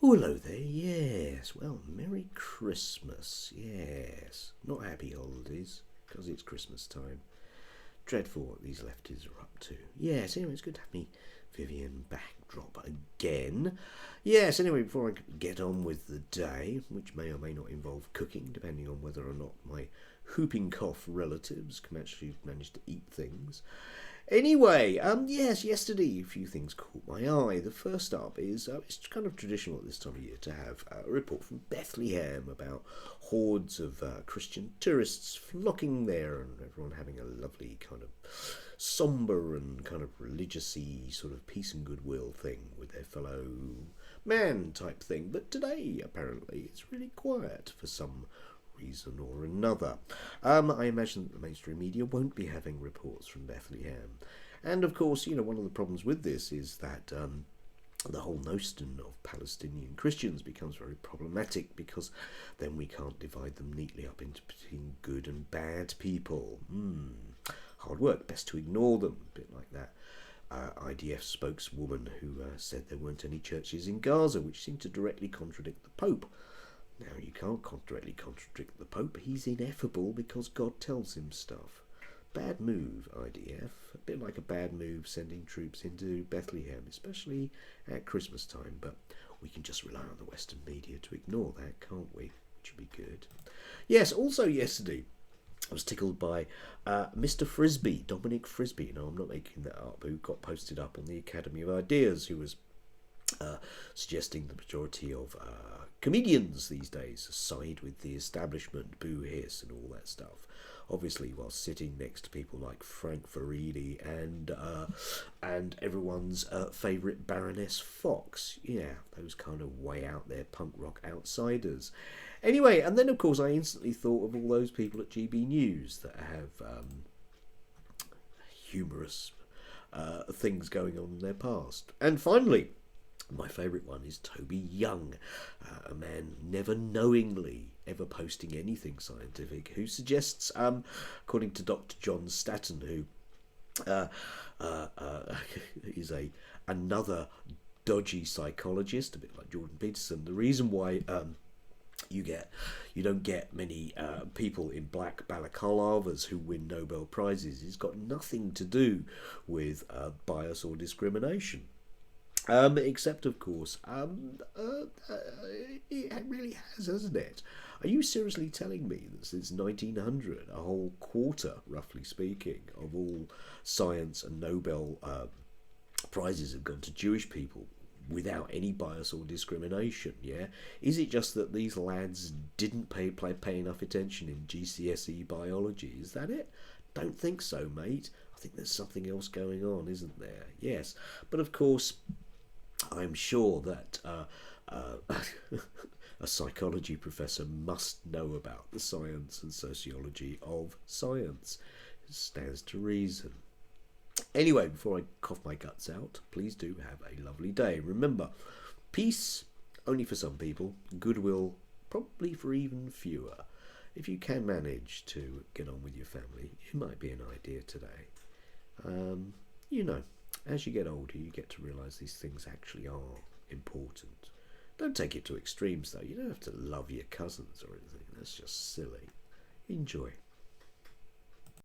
Oh, hello there, yes. Well, Merry Christmas, yes. Not happy holidays, because it's Christmas time. Dreadful what these lefties are up to. Yes, anyway, it's good to have me Vivian backdrop again. Yes, anyway, before I get on with the day, which may or may not involve cooking, depending on whether or not my whooping cough relatives can actually manage to eat things. Anyway, yes, yesterday a few things caught my eye. The first up is it's kind of traditional at this time of year to have a report from Bethlehem about hordes of Christian tourists flocking there and everyone having a lovely kind of sombre and kind of religious-y sort of peace and goodwill thing with their fellow man type thing. But today, apparently, it's really quiet for some reason or another. I imagine that the mainstream media won't be having reports from Bethlehem. And of course, one of the problems with this is that the whole notion of Palestinian Christians becomes very problematic because then we can't divide them neatly up into between good and bad people. Hard work, best to ignore them, a bit like that. IDF spokeswoman who said there weren't any churches in Gaza, which seemed to directly contradict the Pope. Now, you can't directly contradict the Pope. He's ineffable because God tells him stuff. Bad move, IDF. A bit like a bad move sending troops into Bethlehem, especially at Christmas time. But we can just rely on the Western media to ignore that, can't we? Which would be good. Yes, also yesterday, I was tickled by Mr. Frisbee, Dominic Frisbee. No, I'm not making that up. Who got posted up on the Academy of Ideas, who was suggesting the majority of comedians these days side with the establishment, boo hiss and all that stuff. Obviously, while sitting next to people like Frank Faridi and everyone's favourite Baroness Fox. Yeah, those kind of way out there punk rock outsiders. Anyway, and then of course I instantly thought of all those people at GB News that have humorous things going on in their past. And finally, my favourite one is Toby Young, a man never knowingly ever posting anything scientific, who suggests, according to Dr. John Statton, who is another dodgy psychologist, a bit like Jordan Peterson, the reason why you don't get many people in black balaclavas who win Nobel Prizes. It's got nothing to do with bias or discrimination. Except, of course, it really has, hasn't it? Are you seriously telling me that since 1900, a whole quarter, roughly speaking, of all science and Nobel prizes have gone to Jewish people without any bias or discrimination, yeah? Is it just that these lads didn't pay enough attention in GCSE biology? Is that it? Don't think so, mate. I think there's something else going on, isn't there? Yes. But of course, I'm sure that a psychology professor must know about the science and sociology of science. It stands to reason. Anyway, before I cough my guts out, please do have a lovely day. Remember, peace only for some people, goodwill probably for even fewer. If you can manage to get on with your family, it might be an idea today. As you get older, you get to realise these things actually are important. Don't take it to extremes, though. You don't have to love your cousins or anything. That's just silly. Enjoy.